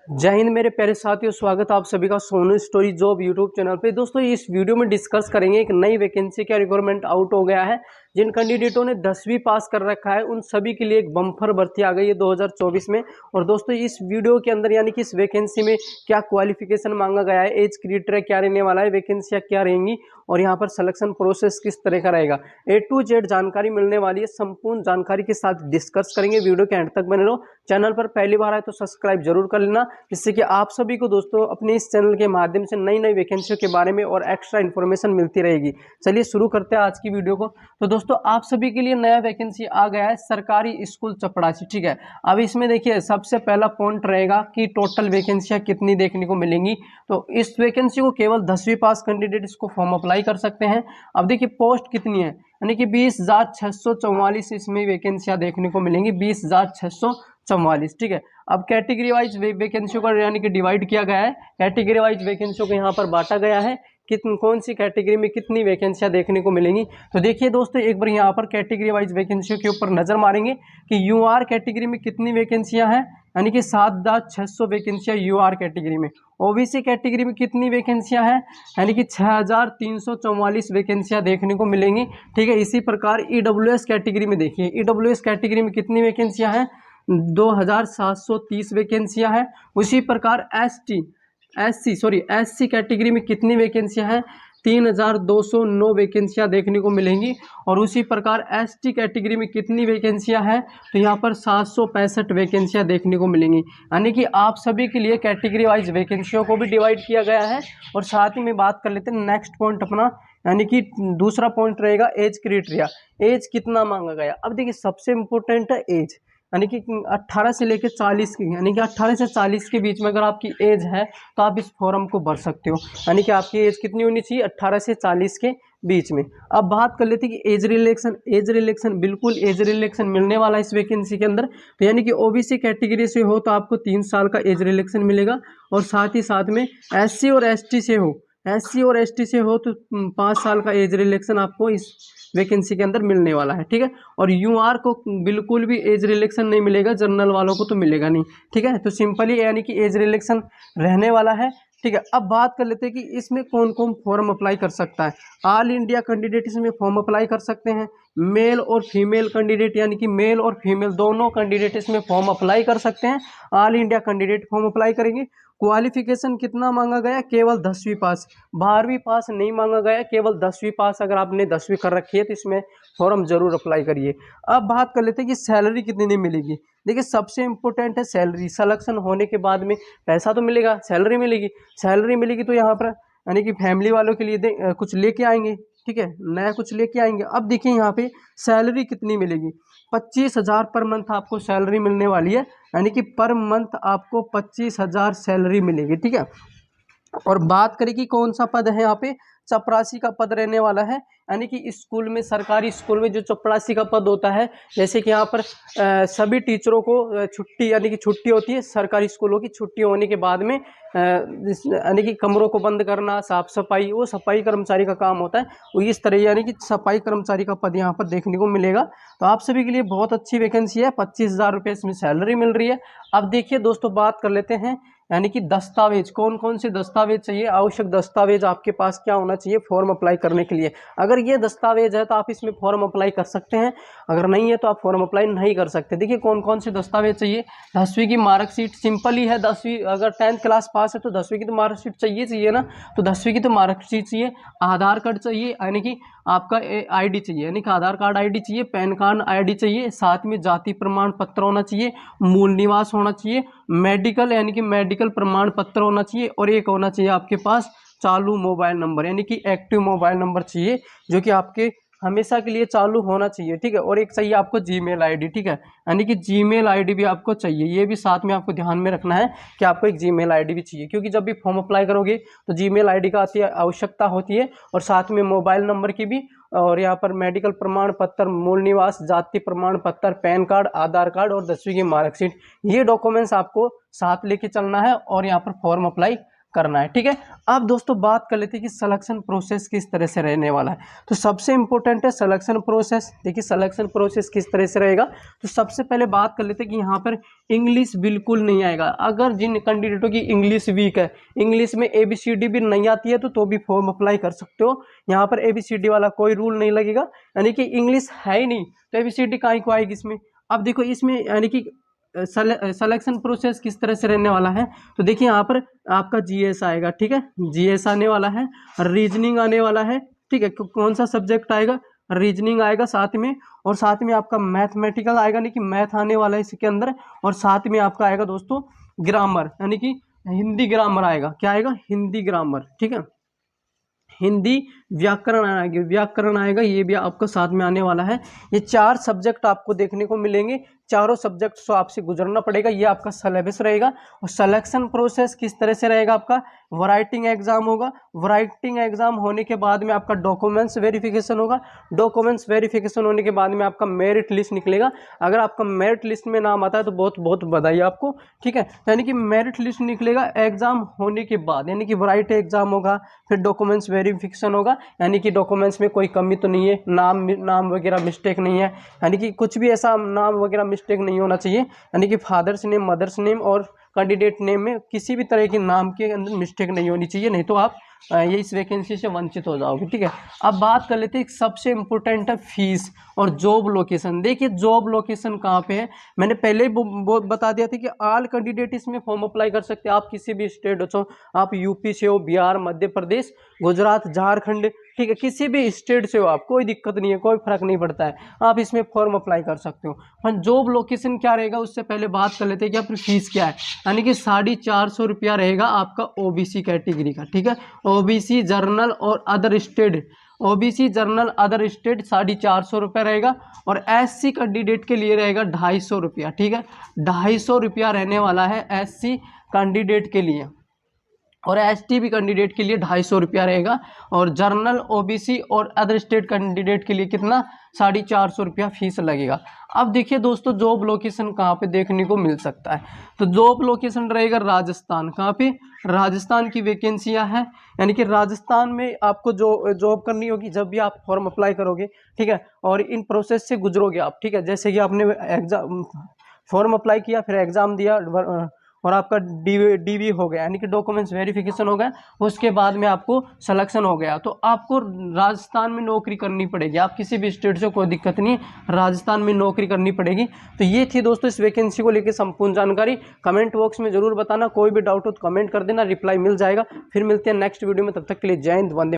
जय हिंद मेरे प्यारे साथियों, स्वागत है आप सभी का Sonu story job YouTube channel पे। दोस्तों इस वीडियो में डिस्कस करेंगे एक नई वैकेंसी का रिक्वायरमेंट आउट हो गया है। जिन कैंडिडेटों ने 10वीं पास कर रखा है उन सभी के लिए एक बम्पर भर्ती आ गई है 2024 में। और दोस्तों इस वीडियो के अंदर यानी कि इस वैकेंसी में क्या क्वालिफिकेशन मांगा गया है, एज क्राइटेरिया क्या रहने वाला है, वैकेंसियाँ क्या रहेंगी और यहाँ पर सिलेक्शन प्रोसेस किस तरह का रहेगा, A to Z जानकारी मिलने वाली है। संपूर्ण जानकारी के साथ डिस्कस करेंगे। वीडियो के एंड तक बने रहो। चैनल पर पहली बार आए तो सब्सक्राइब जरूर कर लेना, जिससे कि आप सभी को दोस्तों अपने इस चैनल के माध्यम से नई नई वैकेंसियों के बारे में और एक्स्ट्रा इन्फॉर्मेशन मिलती रहेगी। चलिए शुरू करते हैं आज की वीडियो को। तो दोस्तों आप सभी के लिए नया वैकेंसी आ गया है, सरकारी स्कूल चपरासी। ठीक है, अब इसमें देखिए सबसे पहला पॉइंट रहेगा कि टोटल वैकेंसियां कितनी देखने को मिलेंगी। तो इस वैकेंसी को केवल 10वीं पास कैंडिडेट इसको फॉर्म अप्लाई कर सकते हैं। अब देखिए पोस्ट कितनी है, यानी कि 20,644 इसमें वैकेंसियां देखने को मिलेंगी, 20,644। ठीक है, अब कैटेगरी वाइज वैकेंसियों का यानी कि डिवाइड किया गया है। कैटेगरी वाइज वैकेंसियों को यहाँ पर बांटा गया है कौन सी कैटेगरी में कितनी वैकेंसियां देखने को मिलेंगी। तो देखिए दोस्तों एक बार यहाँ पर कैटेगरी वाइज वैकेंसियों के ऊपर नजर मारेंगे कि यूआर कैटेगरी में कितनी वैकेंसियां हैं, यानी कि 7,600 वैकेंसियां यूआर कैटेगरी में। ओबीसी कैटेगरी में कितनी वैकेंसियां हैं, यानी कि 6,344 वैकेंसियां देखने को मिलेंगी। ठीक है, इसी प्रकार ईडब्ल्यूएस कैटेगरी में देखिए, ईडब्ल्यूएस कैटेगरी में कितनी वैकेंसियां हैं, 2,730 वैकेंसियां हैं। उसी प्रकार एससी कैटेगरी में कितनी वैकेंसियां हैं, 3,209 वैकेंसियां देखने को मिलेंगी। और उसी प्रकार एसटी कैटेगरी में कितनी वैकेंसियां हैं, तो यहाँ पर 765 वैकेंसियां देखने को मिलेंगी। यानी कि आप सभी के लिए कैटेगरी वाइज वैकेंसियों को भी डिवाइड किया गया है। और साथ ही में बात कर लेते हैं नेक्स्ट पॉइंट अपना, यानी कि दूसरा पॉइंट रहेगा एज क्राइटेरिया। एज कितना मांगा गया। अब देखिए सबसे इंपॉर्टेंट है एज, यानी कि 18 से लेकर 40 की, यानी कि 18 से 40 के बीच में अगर आपकी एज है तो आप इस फॉर्म को भर सकते हो। यानी कि आपकी एज कितनी होनी चाहिए, 18 से 40 के बीच में। अब बात कर लेते हैं कि एज रिलैक्सेशन। एज रिलैक्सेशन बिल्कुल एज रिलैक्सेशन मिलने वाला है इस वैकेंसी के अंदर। तो यानी कि ओबीसी कैटेगरी से हो तो आपको 3 साल का एज रिलैक्सेशन मिलेगा। और साथ ही साथ में एससी और एसटी से हो तो 5 साल का एज रिलैक्सेशन आपको इस वैकेंसी के अंदर मिलने वाला है। ठीक है, और यूआर को बिल्कुल भी एज रिलैक्सेशन नहीं मिलेगा, जनरल वालों को तो मिलेगा नहीं। ठीक है, तो सिंपली यानी कि एज रिलैक्सेशन रहने वाला है। ठीक है, अब बात कर लेते हैं कि इसमें कौन कौन फॉर्म अप्लाई कर सकता है। ऑल इंडिया कैंडिडेट इसमें फॉर्म अप्लाई कर सकते हैं। मेल और फीमेल कैंडिडेट, यानी कि मेल और फीमेल दोनों कैंडिडेट इसमें फॉर्म अप्लाई कर सकते हैं। All India candidate form apply करेंगे। क्वालिफिकेशन कितना मांगा गया, केवल 10वीं पास, 12वीं पास नहीं मांगा गया, केवल 10वीं पास। अगर आपने 10वीं कर रखी है तो इसमें फॉर्म जरूर अप्लाई करिए। अब बात कर लेते हैं कि सैलरी कितनी मिलेगी। देखिए सबसे इंपॉर्टेंट है सैलरी। सिलेक्शन होने के बाद में पैसा तो मिलेगा, सैलरी मिलेगी। सैलरी मिलेगी तो यहाँ पर यानी कि फैमिली वालों के लिए कुछ लेके आएंगे। ठीक है, नया कुछ लेके आएंगे। अब देखिए यहाँ पे सैलरी कितनी मिलेगी, 25,000 पर मंथ आपको सैलरी मिलने वाली है। यानी कि पर मंथ आपको 25,000 सैलरी मिलेगी। ठीक है, और बात करें कि कौन सा पद है, यहाँ पे चपरासी का पद रहने वाला है। यानी कि स्कूल में, सरकारी स्कूल में जो चपरासी का पद होता है, जैसे कि यहाँ पर सभी टीचरों को छुट्टी, यानी कि छुट्टी होती है सरकारी स्कूलों की, छुट्टी होने के बाद में यानी कि कमरों को बंद करना, साफ सफाई, वो सफाई कर्मचारी का काम होता है। वो इस तरह यानी कि सफाई कर्मचारी का पद यहाँ पर देखने को मिलेगा। तो आप सभी के लिए बहुत अच्छी वैकेंसी है, 25,000 रुपये इसमें सैलरी मिल रही है। अब देखिए दोस्तों बात कर लेते हैं यानी कि दस्तावेज, कौन कौन से दस्तावेज चाहिए, आवश्यक दस्तावेज आपके पास क्या होना चाहिए फॉर्म अप्लाई करने के लिए। अगर ये दस्तावेज है तो आप इसमें फॉर्म अप्लाई कर सकते हैं, अगर नहीं है तो आप फॉर्म अप्लाई नहीं कर सकते। देखिए कौन कौन से दस्तावेज चाहिए। 10वीं की मार्कशीट, सिंपल ही है। 10वीं अगर 10th क्लास पास है तो 10वीं की तो मार्कशीट चाहिए ना, तो 10वीं की तो मार्कशीट चाहिए। आधार कार्ड चाहिए, यानी कि आपका आईडी चाहिए, यानी कि आधार कार्ड आईडी चाहिए, पैन कार्ड आईडी चाहिए, साथ में जाति प्रमाण पत्र होना चाहिए, मूल निवास होना चाहिए, मेडिकल यानी कि मेडिकल प्रमाण पत्र होना चाहिए, और एक होना चाहिए आपके पास चालू मोबाइल नंबर, यानी कि एक्टिव मोबाइल नंबर चाहिए, जो कि आपके हमेशा के लिए चालू होना चाहिए। ठीक है, और एक चाहिए आपको जीमेल आईडी। ठीक है, यानी कि जीमेल आईडी भी आपको चाहिए। ये भी साथ में आपको ध्यान में रखना है कि आपको एक जीमेल आईडी भी चाहिए, क्योंकि जब भी फॉर्म अप्लाई करोगे तो जीमेल आईडी का अति आवश्यकता होती है, और साथ में मोबाइल नंबर की भी। और यहाँ पर मेडिकल प्रमाण पत्र, मूल निवास, जाति प्रमाण पत्र, पैन कार्ड, आधार कार्ड और 10वीं की मार्कशीट, ये डॉक्यूमेंट्स आपको साथ लेके चलना है और यहाँ पर फॉर्म अप्लाई करना है। ठीक है, अब दोस्तों बात कर लेते हैं कि सिलेक्शन प्रोसेस किस तरह से रहने वाला है। तो सबसे इंपॉर्टेंट है सिलेक्शन प्रोसेस। देखिए सिलेक्शन प्रोसेस किस तरह से रहेगा, तो सबसे पहले बात कर लेते हैं कि यहाँ पर इंग्लिश बिल्कुल नहीं आएगा। अगर जिन कैंडिडेटों की इंग्लिश वीक है, इंग्लिश में ABCD भी नहीं आती है, तो भी फॉर्म अप्लाई कर सकते हो। यहाँ पर ABCD वाला कोई रूल नहीं लगेगा, यानी कि इंग्लिश है ही नहीं तो ABCD काहे को आएगी इसमें। अब देखो इसमें यानी कि सिलेक्शन प्रोसेस किस तरह से रहने वाला है, तो देखिए यहाँ पर आपका GS आएगा। ठीक है, GS आने वाला है, रीजनिंग आने वाला है। ठीक है, कौन सा सब्जेक्ट आएगा, रीजनिंग आएगा साथ में, और साथ में आपका मैथमेटिकल आएगा, यानी कि मैथ आने वाला है इसके अंदर, और साथ में आपका आएगा दोस्तों ग्रामर, यानी कि हिंदी ग्रामर आएगा। क्या आएगा, हिंदी ग्रामर। ठीक है, हिंदी व्याकरण आएगा, ये भी आपको साथ में आने वाला है। ये 4 सब्जेक्ट आपको देखने को मिलेंगे, चारों सब्जेक्ट से आपसे गुजरना पड़ेगा, ये आपका सिलेबस रहेगा। और सिलेक्शन प्रोसेस किस तरह से रहेगा, आपका राइटिंग एग्जाम होगा। राइटिंग एग्जाम होने के बाद में आपका डॉक्यूमेंट्स वेरिफिकेशन होगा। डॉक्यूमेंट्स वेरिफिकेशन होने के बाद में आपका मेरिट लिस्ट निकलेगा। अगर आपका मेरिट लिस्ट में नाम आता है तो बहुत बहुत बधाई आपको। ठीक है, यानी कि मेरिट लिस्ट निकलेगा एग्जाम होने के बाद, यानी कि राइट एग्जाम होगा, फिर डॉक्यूमेंट्स वेरिफिकेशन होगा, यानी कि डॉक्यूमेंट्स में कोई कमी तो नहीं है, नाम वगैरह मिस्टेक नहीं है, यानी कि कुछ भी ऐसा नाम वगैरह मिस्टेक नहीं होना चाहिए, यानी कि फादर्स नेम, मदर्स नेम और कैंडिडेट नेम में किसी भी तरह के नाम के अंदर मिस्टेक नहीं होनी चाहिए, नहीं तो आप ये इस वैकेंसी से वंचित हो जाओगे। ठीक है, अब बात कर लेते हैं सबसे इंपॉर्टेंट है फीस और जॉब लोकेशन। देखिए जॉब लोकेशन कहाँ पे है, मैंने पहले ही बता दिया था कि ऑल कैंडिडेट इसमें फॉर्म अप्लाई कर सकते हैं। आप किसी भी स्टेट हो, आप यूपी से हो, बिहार, मध्य प्रदेश, गुजरात, झारखंड, ठीक है, किसी भी स्टेट से हो आप, कोई दिक्कत नहीं है, कोई फर्क नहीं पड़ता है, आप इसमें फॉर्म अप्लाई कर सकते हो। पर जॉब लोकेशन क्या रहेगा उससे पहले बात कर लेते हैं कि आपकी फीस क्या है, यानी कि 450 रुपया रहेगा आपका OBC कैटेगरी का। ठीक है, OBC जर्नल और other state, OBC journal other state 450 रुपया रहेगा, और SC कैंडिडेट के लिए रहेगा 250 रुपया। ठीक है, 250 रुपया रहने वाला है SC कैंडिडेट के लिए, और ST कैंडिडेट के लिए 250 रुपया रहेगा, और जर्नल, OBC और अदर स्टेट कैंडिडेट के लिए कितना, 450 रुपया फीस लगेगा। अब देखिए दोस्तों जॉब लोकेशन कहाँ पे देखने को मिल सकता है, तो जॉब लोकेशन रहेगा राजस्थान। कहाँ पे, राजस्थान की वैकेंसियाँ हैं, यानी कि राजस्थान में आपको जो जॉब करनी होगी जब भी आप फॉर्म अप्लाई करोगे। ठीक है, और इन प्रोसेस से गुजरोगे आप। ठीक है, जैसे कि आपने एग्जाम फॉर्म अप्लाई किया, फिर एग्जाम दिया, और आपका DV हो गया, यानी कि डॉक्यूमेंट्स वेरिफिकेशन हो गया, उसके बाद में आपको सिलेक्शन हो गया, तो आपको राजस्थान में नौकरी करनी पड़ेगी। आप किसी भी स्टेट से, कोई दिक्कत नहीं, राजस्थान में नौकरी करनी पड़ेगी। तो ये थी दोस्तों इस वैकेंसी को लेकर संपूर्ण जानकारी। कमेंट बॉक्स में जरूर बताना, कोई भी डाउट हो तो कमेंट कर देना, रिप्लाई मिल जाएगा। फिर मिलते हैं नेक्स्ट वीडियो में, तब तक के लिए जय हिंद, वंदे।